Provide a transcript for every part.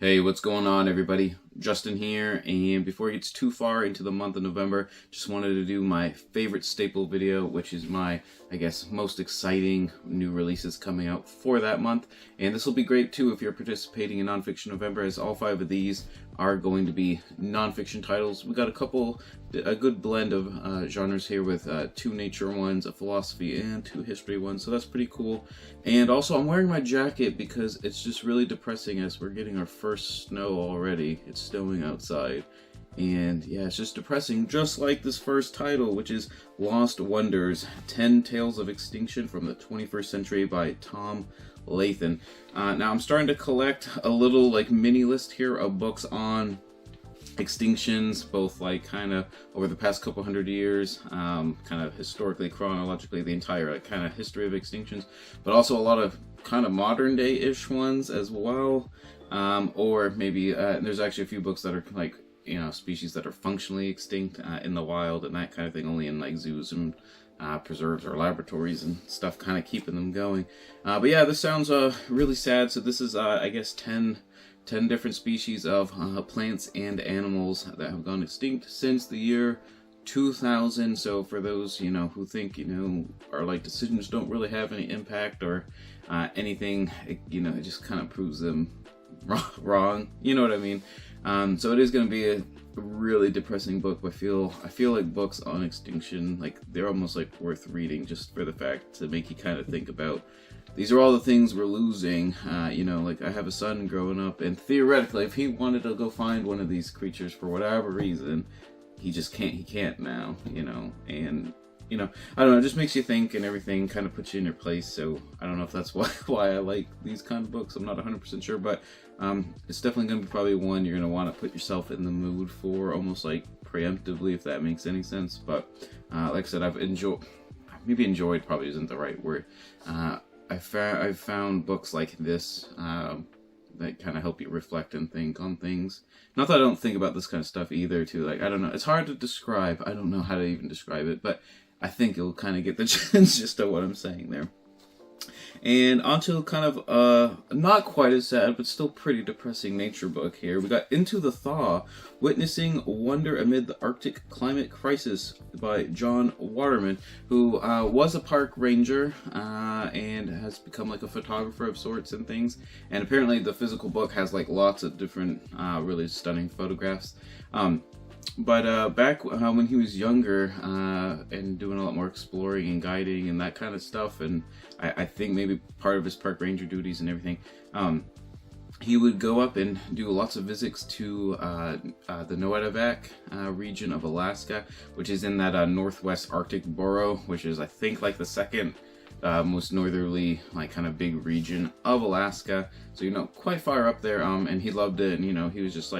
Hey, what's going on, everybody? Justin here, and before it gets too far into the month of November, just wanted to do my favorite staple video, which is my, most exciting new releases coming out for that month. And this will be great too if you're participating in Nonfiction November, as all 5 of these are going to be nonfiction titles. We got a good blend of genres here with 2 nature ones, a philosophy, and 2 history ones, so that's pretty cool. And also, I'm wearing my jacket because it's just really depressing as we're getting our first snow already. It's snowing outside. And yeah, it's just depressing, just like this first title, which is Lost Wonders, 10 Tales of Extinction from the 21st Century by Tom Lathan. Now I'm starting to collect a little mini list here of books on extinctions, both kind of over the past couple hundred years, kind of historically, chronologically, the entire kind of history of extinctions, but also a lot of kind of modern day-ish ones as well. Or maybe there's actually a few books that are species that are functionally extinct in the wild and that kind of thing, only in zoos and preserves or laboratories and stuff, kind of keeping them going. But yeah, this sounds really sad. So this is I guess 10 different species of plants and animals that have gone extinct since the year 2000. So for those who think our decisions don't really have any impact or anything, it just kind of proves them wrong, you know what I mean. So it is going to be a really depressing book, but I feel like books on extinction, they're almost worth reading, just for the fact to make you kind of think about, these are all the things we're losing. I have a son growing up, and theoretically, if he wanted to go find one of these creatures for whatever reason, he can't now, and I don't know, it just makes you think and everything, kind of puts you in your place. So I don't know if that's why I like these kind of books. I'm not 100% sure, but it's definitely going to be probably one you're going to want to put yourself in the mood for, almost preemptively, if that makes any sense. But like I said, enjoyed probably isn't the right word. I've found books like this that kind of help you reflect and think on things. Not that I don't think about this kind of stuff either, too. I don't know, it's hard to describe. I don't know how to even describe it, but I think you'll kind of get the gist of what I'm saying there. And onto kind of not quite as sad, but still pretty depressing nature book here. We got Into the Thaw, Witnessing Wonder Amid the Arctic Climate Crisis by John Waterman, who was a park ranger and has become a photographer of sorts and things. And apparently the physical book has lots of different really stunning photographs. But back when he was younger and doing a lot more exploring and guiding and that kind of stuff, and I think maybe part of his park ranger duties and everything, he would go up and do lots of visits to the Noatak region of Alaska, which is in that northwest Arctic borough, which is I think the second most northerly kind of big region of Alaska. So quite far up there, and he loved it, and he was just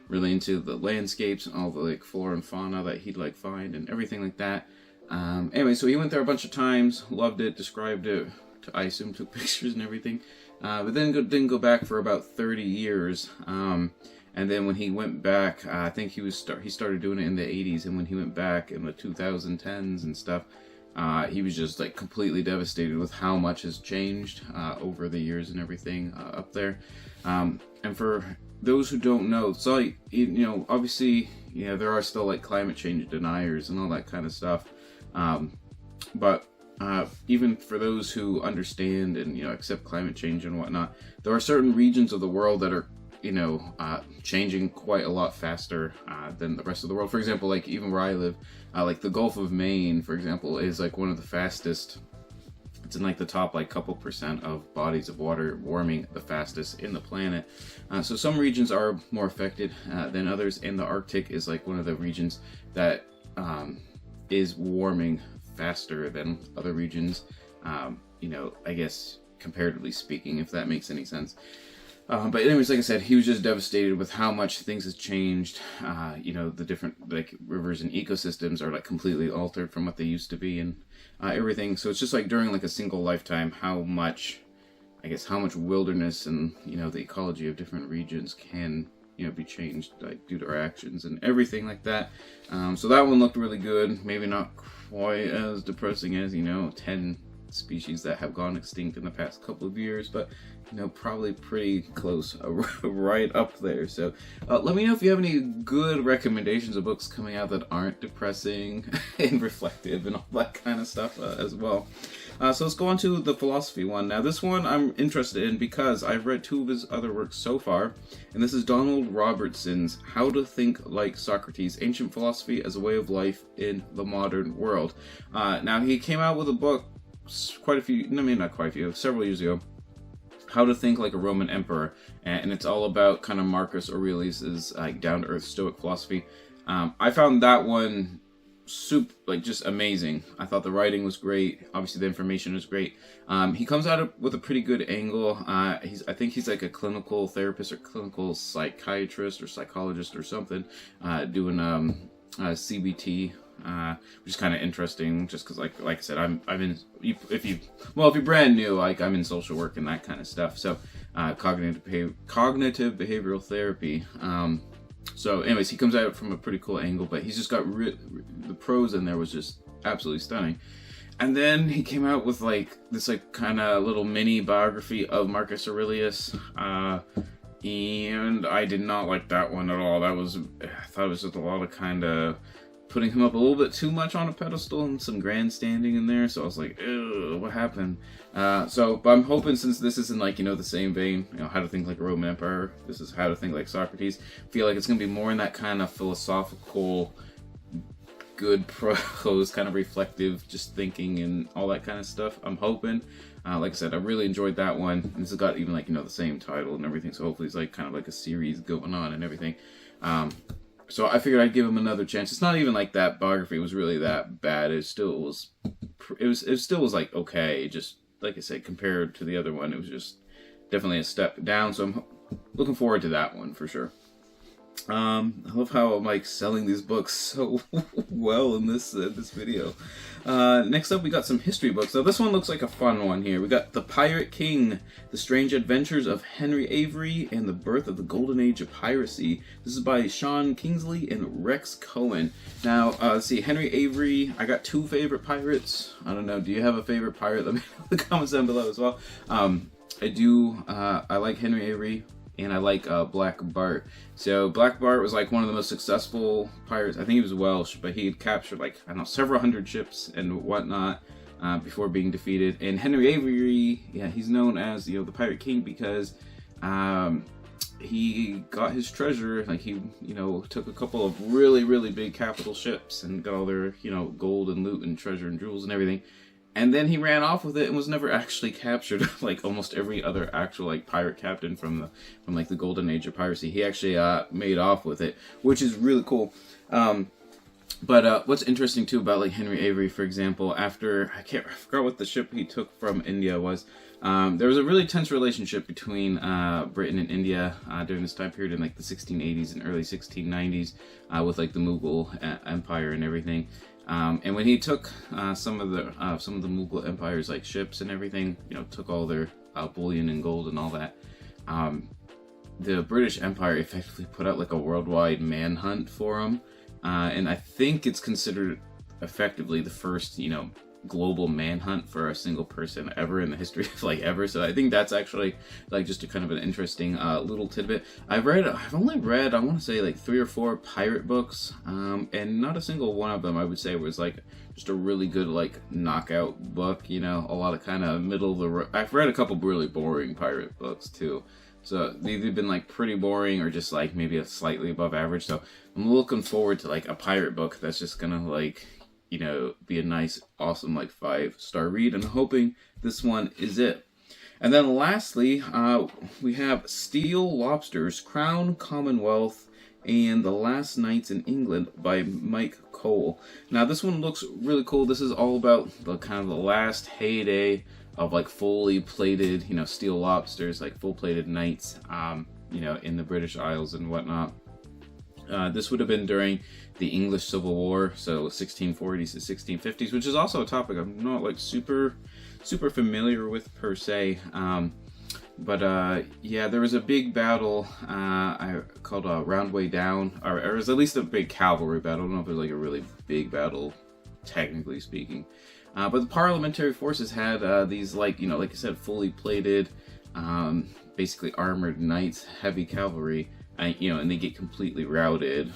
really into the landscapes and all the flora and fauna that he'd find and everything like that. Anyway, so he went there a bunch of times, loved it, described it, I assume took pictures and everything, but then didn't go back for about 30 years. And then when he went back, I think he started doing it in the 80s, and when he went back in the 2010s and stuff, he was just completely devastated with how much has changed over the years and everything up there. And for those who don't know, so obviously, there are still climate change deniers and all that kind of stuff. But even for those who understand and accept climate change and whatnot, there are certain regions of the world that are changing quite a lot faster than the rest of the world. For example, even where I live, the Gulf of Maine, for example, is one of the fastest. It's in the top couple percent of bodies of water warming the fastest in the planet. So some regions are more affected than others, and the Arctic is one of the regions that is warming faster than other regions. I guess comparatively speaking, if that makes any sense. But anyways, like I said, he was just devastated with how much things has changed. The different rivers and ecosystems are completely altered from what they used to be, and everything. So it's just during a single lifetime, how much wilderness and the ecology of different regions can be changed due to our actions and everything like that. So that one looked really good. Maybe not quite as depressing as 10 species that have gone extinct in the past couple of years, but probably pretty close, right up there. So let me know if you have any good recommendations of books coming out that aren't depressing and reflective and all that kind of stuff as well. So let's go on to the philosophy one. Now this one I'm interested in because I've read 2 of his other works so far, and this is Donald Robertson's How to Think Like Socrates, Ancient Philosophy as a Way of Life in the Modern World. Now he came out with a book several years ago, How to Think Like a Roman Emperor, and it's all about kind of Marcus Aurelius's down-to-earth Stoic philosophy. I found that one just amazing. I thought the writing was great. Obviously, the information is great. He comes at it with a pretty good angle. I think he's like a clinical therapist or clinical psychiatrist or psychologist or something, doing CBT. Which is kind of interesting, just because, like I said, if you're brand new, I'm in social work and that kind of stuff. So, cognitive behavioral therapy. So, anyways, he comes at it from a pretty cool angle, but he's just got the prose in there was just absolutely stunning. And then he came out with this kind of little mini biography of Marcus Aurelius. And I did not like that one at all. I thought it was just a lot of kind of putting him up a little bit too much on a pedestal and some grandstanding in there. So I was like, ew, what happened? But I'm hoping, since this isn't the same vein, How to Think Like a Roman Emperor, this is How to Think Like Socrates. I feel like it's going to be more in that kind of philosophical, good prose, kind of reflective, just thinking and all that kind of stuff. I'm hoping. Like I said, I really enjoyed that one. This has got even the same title and everything. So hopefully it's kind of a series going on and everything. So I figured I'd give him another chance. It's not even that biography was really that bad. It still was okay. Just like I said, compared to the other one, it was just definitely a step down. So I'm looking forward to that one for sure. I love how I'm selling these books so well in this video. Next up, we got some history books. Now this one looks like a fun one here. We got The Pirate King, The Strange Adventures of Henry Avery and the Birth of the Golden Age of Piracy. This is by Sean Kingsley and Rex Cohen. Now, let's see, Henry Avery, I got 2 favorite pirates. I don't know, do you have a favorite pirate? Let me know in the comments down below as well. I do, I like Henry Avery. And I like Black Bart. So Black Bart was one of the most successful pirates. I think he was Welsh, but he had captured several hundred ships and whatnot before being defeated. And Henry Avery, he's known as the Pirate King because he got his treasure. He took a couple of really, really big capital ships and got all their gold and loot and treasure and jewels and everything. And then he ran off with it and was never actually captured, almost every other actual pirate captain from the Golden Age of Piracy. He actually made off with it, which is really cool. But what's interesting too about Henry Avery, for example, after I forgot what the ship he took from India was. There was a really tense relationship between Britain and India during this time period in the 1680s and early 1690s with the Mughal Empire and everything. And when he took some of the Mughal Empire's ships and everything, took all their bullion and gold and all that, the British Empire effectively put out a worldwide manhunt for him, and I think it's considered effectively the first global manhunt for a single person ever in the history of ever. So I think that's actually just a kind of an interesting little tidbit. I've only read I want to say 3 or 4 pirate books, and not a single one of them I would say was just a really good knockout book. A lot of kind of middle of the road. I've read a couple really boring pirate books too. So they've either been pretty boring or just maybe a slightly above average. So I'm looking forward to a pirate book that's just gonna be a nice, awesome, 5-star read, and I'm hoping this one is it. And then lastly, we have Steel Lobsters, Crown Commonwealth, and The Last Nights in England by Mike Cole. Now this one looks really cool. This is all about the kind of the last heyday of fully plated, steel lobsters, full plated knights, in the British Isles and whatnot. This would have been during the English Civil War, so 1640s to 1650s, which is also a topic I'm not super familiar with per se. Yeah, there was a big battle called Roundway Down, or it was at least a big cavalry battle. I don't know if it was a really big battle, technically speaking. But the parliamentary forces had these, like, you know, like I said, fully plated, basically armored knights, heavy cavalry, you know, and they get completely routed,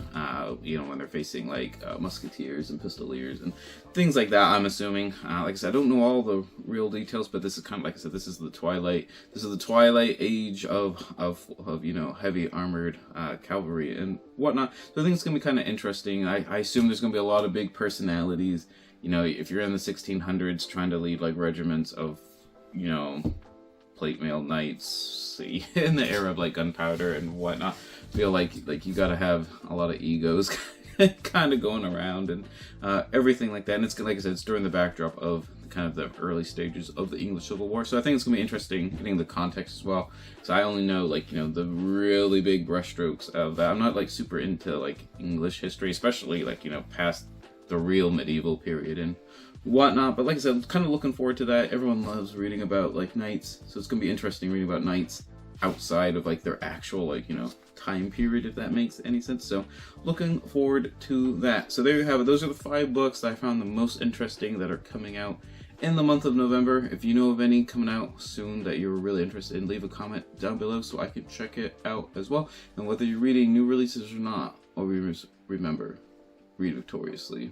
you know, when they're facing like musketeers and pistoliers and things like that. I'm assuming. Like I said, I don't know all the real details, but this is kind of, like I said, this is the twilight. This is the twilight age of you know, heavy armored cavalry and whatnot. So I think it's gonna be kind of interesting. I assume there's gonna be a lot of big personalities. You know, if you're in the 1600s trying to lead like regiments of, you know, plate mail knights in the era of like gunpowder and whatnot, feel like you gotta have a lot of egos kind of going around and everything like that. And it's, like I said, it's during the backdrop of kind of the early stages of the English Civil War, so I think it's gonna be interesting getting the context as well, because I only know, like, you know, the really big brushstrokes of that. I'm not like super into like English history, especially like, you know, past the real medieval period and whatnot. But like I said, I'm kind of looking forward to that. Everyone loves reading about like knights, so it's gonna be interesting reading about knights outside of like their actual, like, you know, time period, if that makes any sense. So looking forward to that. So there you have it. Those are the 5 books that I found the most interesting that are coming out in the month of November. If you know of any coming out soon that you're really interested in, leave a comment down below so I can check it out as well. And whether you're reading new releases or not, always remember, read victoriously.